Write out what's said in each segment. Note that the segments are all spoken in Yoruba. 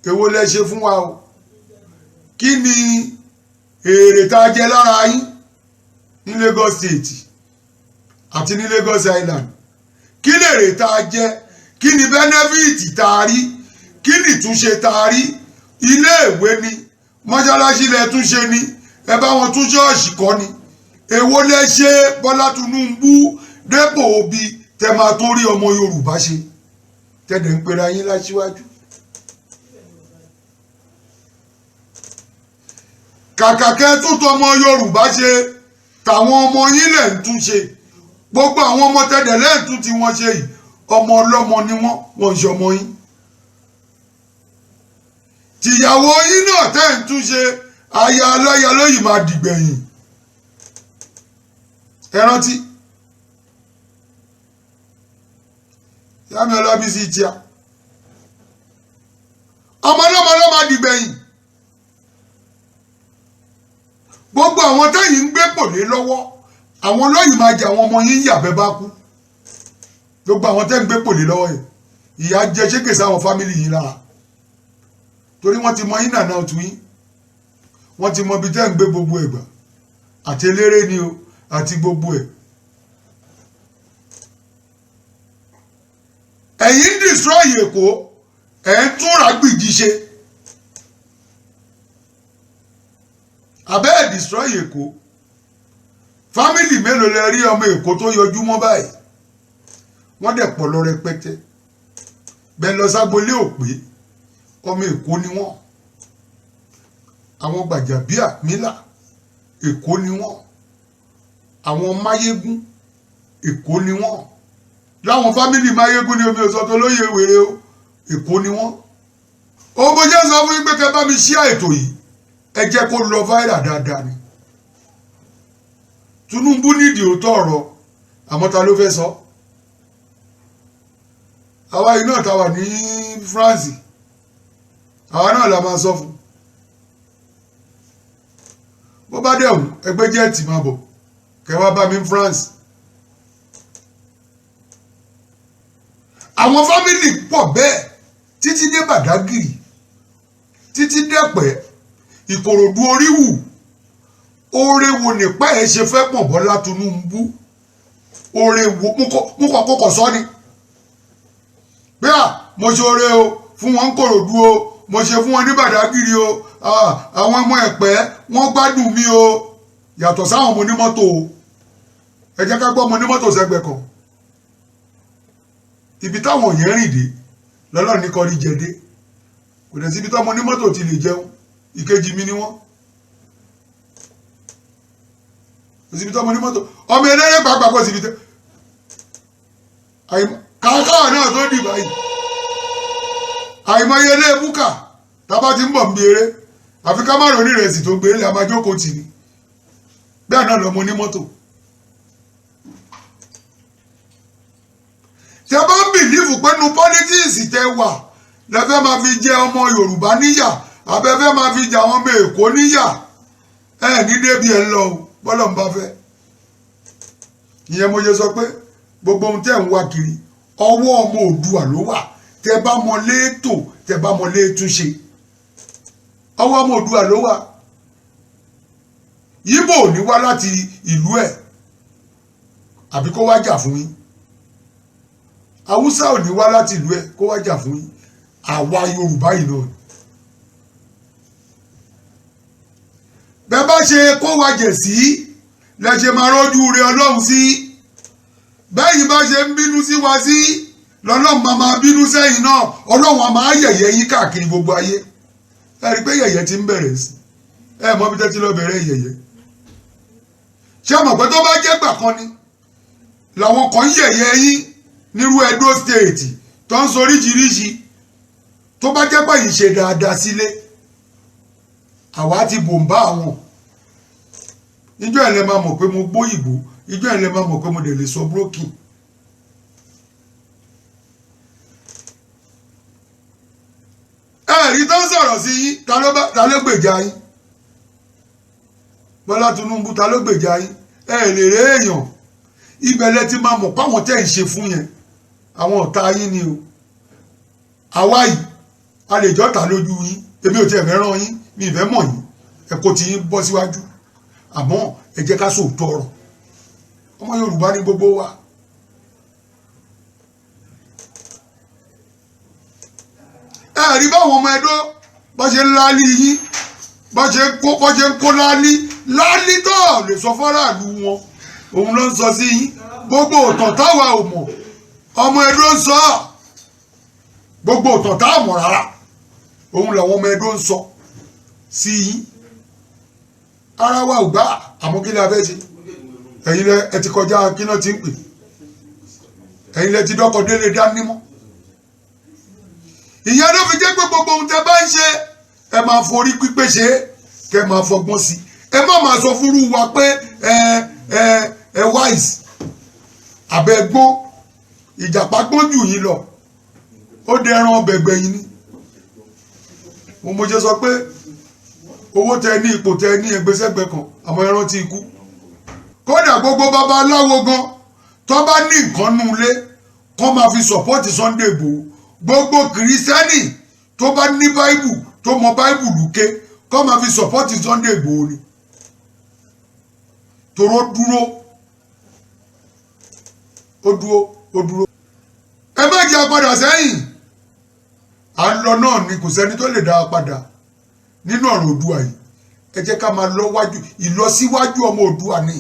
èwo lẹ ṣe fún wa o kí ni èrè tá a jẹ lára yín ní Lagos State àti ní Lagos Island kí lèrè tá a jẹ kí ni benefit tá a rí kí ni túnṣe tá a rí ilé ìwé ni mọ́ṣáláṣí lẹ túnṣe ni ẹ bá wọn tún ṣọ́ọ̀ṣì kọ́ ni èwo lẹ ṣe Bọ́lá Tinubu dépò òbí tẹ máa tó rí ọmọ Yorùbá ṣe tẹ̀dẹ̀ ń pera yín láṣíwájú. kàkà kẹ́ tún tọmọ Yorùbá ṣe tàwọn ọmọ yín lẹ̀ ń tún ṣe gbogbo àwọn ọmọ tẹ̀dẹ̀ lẹ́ẹ̀tún tí wọ́n ṣe yìí ọmọ ọlọ́mọ ni wọ́n ń ṣe ọmọ yín. tìyàwó yín náà tẹ́ ń tún ṣe aya aláya lóyìn máa dìgbẹ̀yìn. ẹ rántí yàmi Ọlábísí tíá ọmọ ọlọ́mọ ló máa dìgbẹ̀yìn. gbogbo àwọn tẹ́yìn ń gbé pòlé lọ́wọ́ àwọn lóyìn máa jẹ àwọn ọmọ yín yàbẹ́ bá kú. gbogbo àwọn tẹ́ ń gbé pòlé lọ́wọ́ yìí ìyà jẹ ṣékè sáwọn fámìlì yìí lára torí wọ́n ti mọ yín nàná ọ̀tún yín wọ́n ti mọ ibi tẹ́ ń gbé gbogbo ẹ̀gbà àti eléré ni o àti gbogbo ẹ̀. ẹ̀yin ń destroy Èkó ẹ̀ ń túnra gbìjì ṣe abẹ́ ẹ̀ destroy Èkó fámìlì mélòó lẹ rí ọmọ Èkó tó yọjú mọ́ báyìí wọ́n dẹ̀ pọ̀ lọ rẹpẹtẹ bẹ́ẹ̀ lọ ságbolé òpè ọmọ Èkó ni wọ́n àwọn Gbàjàbíàmílà Èkó ni wọ́n àwọn Máyégún Èkó ni wọ́n láwọn fámìlì Máyégún ni omi òsọ tó lóye wèrè o Èkó ni wọ́n. ó bó jẹ́ sọ fún yín pé kẹ́ bá mi ṣí ètò yìí ẹ jẹ́ kó lọ viral dáadáa ni. Tinubu nídìí òótọ́ ọ̀rọ̀ àmọ́ ta ló fẹ́ sọ. àwa yìí náà ta wà ní France àwa náà la máa sọ fún. bó bá dẹ̀ wù ẹgbẹ́ jẹ́ẹ̀tì máa bọ̀ kẹ́ wá bá mi ní France. àwọn fámìlì pọ̀ bẹ́ẹ̀ títí dé Bàdágìrì títí dẹ́pẹ́ Ìkòròdú Oríwù oore wo nípa ẹ̀ ṣe fẹ́ pọ̀ Bọ́lá Tinubu oore wo mú kọ̀kọ́ sọ ni bí mo ṣe oore o fún wọn Kòròdú o mo ṣe fún wọn ní Bàdágìrì o àwọn ọmọ Ẹ̀pẹ́ wọ́n gbádùn mi o yàtọ̀ sáwọn ọmọ onímọ́tò o ẹ jẹ́ ká gbọ́ ọmọ onímọ́tò sẹ́gbẹ̀ẹ́ kan ibi táwọn yẹn rìn dé lọ́lọ́run ní kọrí jẹ dé kò dẹ̀ síbi tọ́mọ onímọ́tò ti lè jẹun ìkejì mi ni wọ́n kò síbi tọ́mọ onímọ́tò ọmọ eléré pàápàá kò síbi tẹ́ kàákàá náà tó dì báyìí àìmọye ilé búkà tábà ti ń bọ̀ ń béèrè àfi ká má rò ní ìrẹsì tó gbélé àmájókòó tì ní bẹ́ẹ̀ náà lọ́mọ onímọ́tò. tẹ bá ń bìlífù pé nu pọ́lítíìsì tẹ wà lẹ́fẹ́ máa fi jẹ ọmọ Yorùbá níyà abẹ́fẹ́ máa fi jẹ àwọn ọmọ Èkó níyà ẹ ní débi ẹ̀ ń lọ bọ́lọ̀ ń bá fẹ́. ìyẹn mo ṣe sọ pé gbogbo ohun tẹ́ ń wá kiri ọwọ́ ọmọ Oòduà ló wà tẹ bá mọ léètò tẹ bá mọ léètúnṣe ọwọ́ ọmọ Oòduà ló wà. Yíbò ò ní wá láti ìlú ẹ̀ àbí kó wá jà fún yín. Haúsá ò ní wá láti ìlú ẹ̀ kó wá jà fún yín. Àwa Yorùbá yìí náà bẹ́ẹ̀ bá ṣe kó wa jẹ̀ sí lẹ ṣe máa rọ́jú rẹ Ọlọ́run sí bẹ́yìn bá ṣe ń bínú sí wa sí lọ́lọ́run máa bínú sẹ́yìn náà Ọlọ́run a máa yẹ̀yẹ́ yín káàkiri gbogbo ayé ẹ rí pé yẹ̀yẹ́ ti ń bẹ̀rẹ̀ sí ẹ mọ̀ bí tẹ́tí lọ bẹ̀rẹ̀ yẹ̀yẹ́ ṣé mọ̀ pé tó bá jẹ́ gbà kan ni làwọn kan yẹ̀yẹ́ yín nírú Edo State tó ń sọ oríṣiríṣi tó bá jẹ́ pé yìí ṣe dáadáa sílé àwa ti bòǹbá àwọn ìjọ ẹ̀ lẹ máa mọ̀ pé mo gbóyìnbó ìjọ ẹ̀ lẹ máa mọ̀ pé mo dẹ̀ lè sọ broken. ẹ̀rí tó ń sọ̀rọ̀ sí yín ta ló gbèjà yín Bọ́lá Tinubu ta ló gbèjà yín ẹ lè rè èèyàn ibẹ̀ lẹ ti máa mọ̀ páwọn tẹ́ ń ṣe fún yẹn àwọn ọ̀tá yín ni o àwa yìí a lè jọ́ta lójú yín èmi ò tiẹ̀ fẹ́ rán yín mi ì fẹ́ mọ̀ yín ẹ kó ti yín bọ́ síwájú àmọ́ ẹ jẹ́ ká sòótọ́ ọ̀rọ̀ ọmọ Yorùbá ní gbogbo wa. ẹ rí báwọn ọmọ Ẹdó bá ṣe ń láálí yín bá ṣe ń kó láálí tó lè sọ fọ́ráàlú wọn òun ló ń sọ sí yín gbogbo òtàn táwa ò mọ̀ ọmọ Ẹdó ń sọ gbogbo òtàn táwa mọ̀ rárá òun làwọn ọmọ Ẹdó ń sọ sí yín ara wa ò gbà àmọ́ kí ni a fẹ́ ṣe ẹ̀yin lẹ ẹ ti kọjá kí náà ti ń pè ẹ̀yin lẹ ti dọ́kọ̀ délé dání mọ́ ìyẹn ló fi jẹ́ pé gbogbo ohun tẹ́ bá ń ṣe ẹ máa forí pípé ṣe kẹ́ máa fọgbọ́n sí ẹ má máa sọ fúrú wa pé ẹ wise àbẹ gbọ́n ìjàpá gbọ́n jù yín lọ ó dẹran ọbẹ̀ gbẹ̀yìn ni mo ṣe sọ pé owó tẹ ní ipò tẹ ní ẹgbẹ́sẹ̀gbẹ́ kan àmọ́ ẹran ti kú kódà gbogbo babaláwo gan tó bá ní nǹkan nú ilé kó máa fi sọ̀pọ́tì Sunday Igboho gbogbo kìrìsìtẹ́nì tó bá ní báìbù tó mọ báìbù lùké kó máa fi sọ̀pọ́tì Sunday Igboho ni toró dúró ó dúró ẹ má jẹ́ padà sẹ́yìn à ń lọ náà ni kò sẹ́ni tó lè dá a padà nínú ọ̀rọ̀ Oòduà yìí ẹ jẹ́ ká máa lọ wájú ìlọsíwájú ọmọ Oòduà ni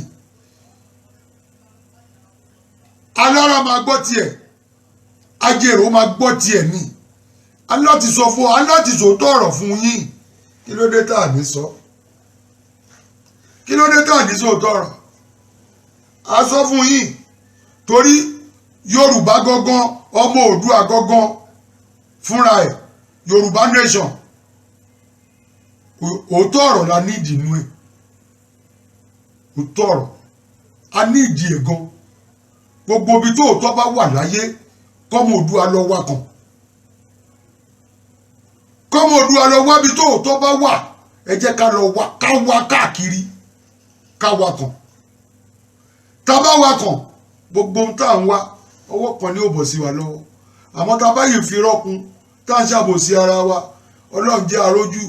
alára máa gbọ́ tiẹ̀ ajérò máa gbọ́ tiẹ̀ ni aláti sọ fún aláti sòótọ́ ọ̀rọ̀ fún yín kí ló dé tá à ní sọ kí ló dé tá à ní sòótọ́ ọ̀rọ̀ a sọ fún yín torí Yorùbá gangan ọmọ Oòduà gangan fúnra ẹ̀ Yorùbá nation òótọ́ ọ̀rọ̀ la ní ìdí inú ẹ̀ òótọ́ ọ̀rọ̀ a ní ìdí ẹ̀ gan gbogbo ibi tó òótọ́ bá wà láyé kọ́mọ Oòduà lọ wá kan kọ́mọ Oòduà lọ wá ibi tó òótọ́ bá wà ẹ jẹ́ ká lọ wá ká wá káàkiri ká wá kan tá bá wá kan gbogbo ohun tá à ń wá ọwọ́ kan ní ó bọ̀ sí wa lọ́wọ́ àmọ́ tá bá yìí fi rọ́kun tá à ń ṣàbòsí ara wa Ọlọ́run jẹ́ arójú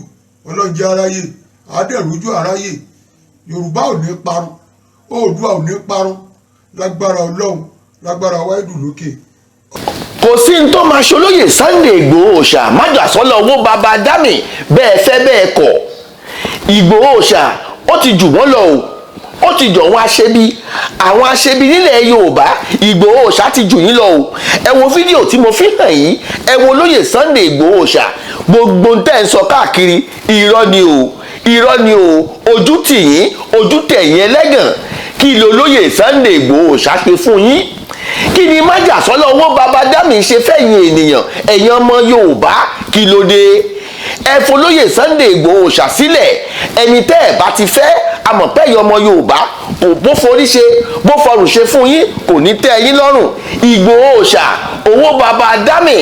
Ọlọ́run jẹ́ aráyé àádẹ́rújú aráyé Yorùbá ò ní parun Oòduà ò ní parun lágbára Ọlọ́run lágbára wáìdù lókè. kò sí ní tó máa ṣolóyè Sunday Igboho ṣá májò àsọlọ owó baba dami bẹ́ẹ̀ fẹ́ bẹ́ẹ̀ kọ̀ Igboho ṣá ó ti jù wọ́n lọ o ó ti jọ wọn aṣebi àwọn aṣebi nílẹ̀ Yorùbá Igboho ṣá ti jù yín lọ o ẹ wo fídíò tí mo fi hàn yín ẹ wo olóyè Sunday Igboho ṣá gbogbo tẹ́ ń sọ káàkiri irọ́ ni o ojú tì yín ojú tẹ̀yìn ẹlẹ́gàn kí ló olóyè Sunday Igboho ṣá ṣe fún yín kí ni májàsọ́lọ́ owó baba dami ṣe fẹ́yìn ènìyàn ẹ̀yin ọmọ Yorùbá kí ló dé ẹ folóyè Sunday Igboho ṣá sílẹ̀ ẹni tẹ́ ẹ̀ bá ti fẹ́ amọ̀pẹ́yìn ọmọ Yorùbá bó forí ṣe bó fọrùn ṣe fún yín kò ní tẹ́ ẹ̀yin lọ́rùn Igboho ṣá owó baba dami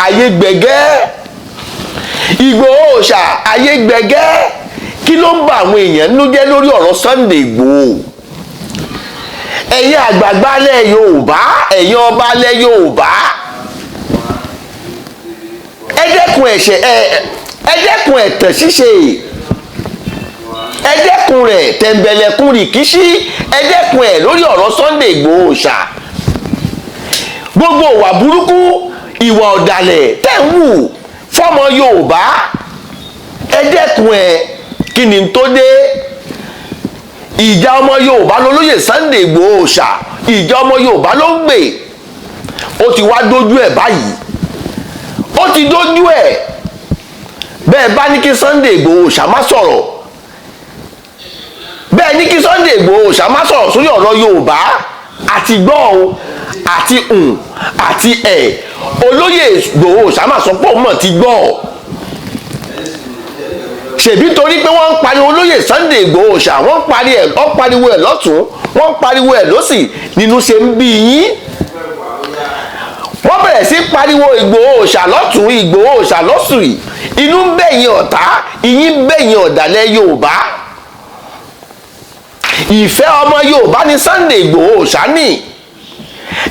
ayé gbẹ̀gẹ́ Igboho ṣá ayé gbẹ̀gẹ́ kí ló ń bá àwọn èèyàn nínú jẹ́ lórí ọ̀rọ̀ Sunday Igboho ẹ̀yin àgbààgbà ilẹ̀ Yorùbá ẹ̀yin ọba ilẹ̀ Yorùbá ẹ dẹ́kun ẹ̀ṣẹ̀ ẹ dẹ́kun ẹ̀tàn ṣíṣe ẹ dẹ́kun rẹ̀ tẹ̀m̀bẹ̀lẹ̀kun rìkíṣí ẹ dẹ́kun ẹ̀ lórí ọ̀rọ̀ Sunday Igboho ṣá gbogbo ìwà burúkú ìwà ọ̀dàlẹ̀ tẹ̀ ń wù fọ́mọ Yorùbá ẹ dẹ́kun ẹ̀ kí ni tó dé ìjà ọmọ Yorùbá lolóyè Sunday Igboho ṣá ìjà ọmọ Yorùbá ló ń gbè ó ti wá dójú ẹ̀ báyìí ó ti dójú ẹ̀ bẹ́ẹ̀ bá ní kí Sunday Igboho ṣá má sọ̀rọ̀ bẹ́ẹ̀ ní kí Sunday Igboho ṣá má sọ̀rọ̀ sórí ọ̀rọ̀ Yorùbá àti gbọ́ o àti àti olóyè Igboho ṣá má sọ pé òun mọ̀ ti gbọ́ ṣèbí torí pé wọ́n ń pariwo olóyè Sunday Igboho ṣá wọ́n pariwo ẹ̀ lọ́tún wọ́n pariwo ẹ̀ lọ́sì nínú ṣe ń bí yín wọ́n bẹ̀rẹ̀ sí pariwo Igboho ṣá lọ́tún Igboho ṣá lọ́sì inú ń bẹ̀yìn ọ̀tá ìyín bẹ̀yìn ọ̀dàlẹ̀ Yorùbá ìfẹ́ ọmọ Yorùbá ní Sunday Igboho ṣá ní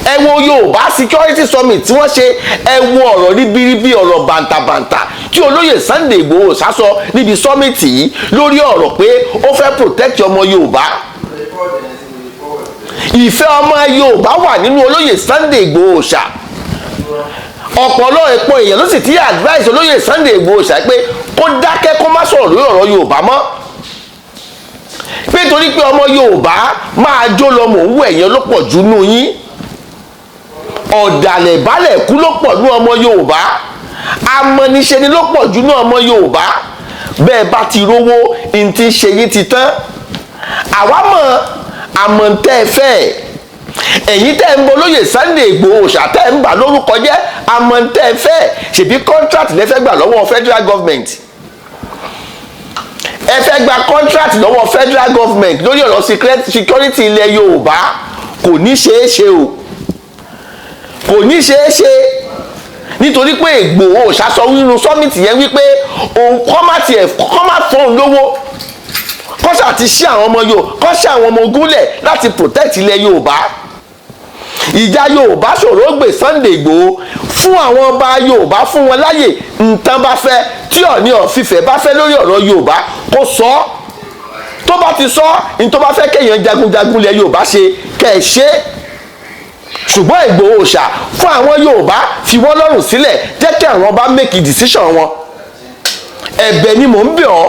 ẹ wo Yorùbá Security Summit tí wọ́n ṣe, ẹ wo ọ̀rọ̀ ribiribi, ọ̀rọ̀ bàǹtàbàǹtà tí olóyè Sunday Igboho sọ níbi summit yìí lórí ọ̀rọ̀ pé ó fẹ́ protect ọmọ Yorùbá. Ìfẹ́ ọmọ Yorùbá wà nínú olóyè Sunday Igboho ṣá. Ọ̀pọ̀lọpọ̀ èèyàn ló sì ti advice olóyè Sunday Igboho ṣá pé kó dákẹ́ kó má sọ̀rọ̀ lórí ọ̀rọ̀ Yorùbá mọ́. Pé torí pé ọmọ Yorùbá máa jó lọ mò ń wọ ẹ̀yẹn ló pọ̀ jù nú yín. Ọ̀dàlẹ̀ balẹ̀ kú ló pọ̀ nú ọmọ Yorùbá. Amọ̀niṣe ni ló pọ̀ jù nú ọmọ Yorùbá. Bẹ́ẹ̀ bá ti rówó ní ti ṣe yín ti tán. Àwa mọ̀ àmọ̀ntẹ́ fẹ́ ẹ̀yin tẹ́ ń bọ lóyè Sunday Igboho ṣàtẹ́ ń bà lórúkọ jẹ́ àmọ̀ntẹ́ fẹ́ ṣèbí contract lẹ́fẹ́ gbà lọ́wọ́ federal government. Ẹ fẹ́ gba contract lọ́wọ́ federal government lórí ọ̀rọ̀ security ilẹ̀ Yorùbá, kò ní ṣeé ṣe o, kò ní ṣeé ṣe, nítorí pé Igboho ṣàṣọ nínú summit yẹn wípé òun kọ́ má fọ́n lówó kọ́sà ti ṣí àwọn ọmọ Yorùbá, kọ́sà àwọn ọmọ ogúnlẹ̀ láti protect ilẹ̀ Yorùbá. Ìjà Yorùbá ṣòro gbé Sunday Igboho fún àwọn ọba Yorùbá, fún wọn láyè nǹkan bá fẹ́ tí Ọọ̀ni of Ifẹ̀ bá fẹ́ lórí ọ̀rọ̀ Yorùbá kó sọ. Tó bá ti sọ ní tó bá fẹ́ kéèyàn jagunjagun ilẹ̀ Yorùbá ṣe kẹ́ ẹ̀ ṣe. Ṣùgbọ́n Igboho ṣá fún àwọn Yorùbá fi wọ́n lọ́rùn sílẹ̀, jẹ́ kí àwọn ọba make decision wọn. Ẹ̀bẹ̀ ni mò ń bẹ̀ ọ́,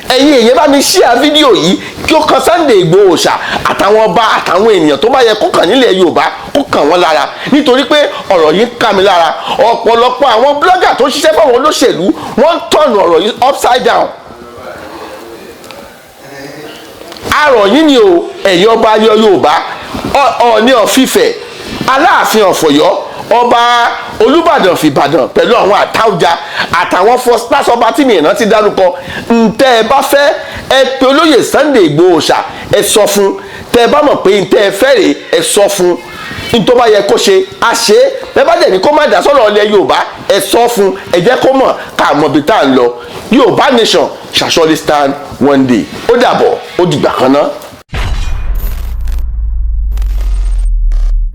ẹ̀yin èyàn bá mi share fídíò yìí kí ó kan Sunday Igboho ṣá àtàwọn ọba àtàwọn ènìyàn tó bá yẹ kó kàn nílẹ̀ Yorùbá kó kàn wọ́n lára, nítorí pé ọ̀rọ̀ yìí ń ká mi lára. Ọ̀pọ̀lọpọ̀ àwọn blogger tó ṣiṣẹ́ fáwọn olóṣèlú wọ́n ń tọ̀nù ọ̀rọ̀ yìí upside down. Arọ̀ yìí ni o, ẹ̀yin ọba Yorùbá, Ọọ̀ni of Ifẹ̀, Aláàfin of Ọ̀yọ́, ọba Olúbàdàn fìbàdàn pẹ̀lú àwọn àtàwùjá àtàwọn first class ọba tí mi ìrántí dárúkọ, ntẹ́ ẹ bá fẹ́ ẹ pé olóyè Sunday Igboho ṣá ẹ sọ fún. Tẹ́ ẹ bá mọ̀ pé ntẹ́ ẹ fẹ́ rè ẹ sọ fún. Ntọ́ bá yẹ kó ṣe á ṣe é. Bẹ́ẹ̀ bá dẹ̀ ní kó má dá sọ́rọ̀ ilẹ̀ Yorùbá ẹ sọ fún, ẹ jẹ́ kó mọ̀ ká mọ̀ bí tá à ń lọ. Yorùbá nation shall surely stand one day. Ó dàbọ̀, ó dìgbà kan náà.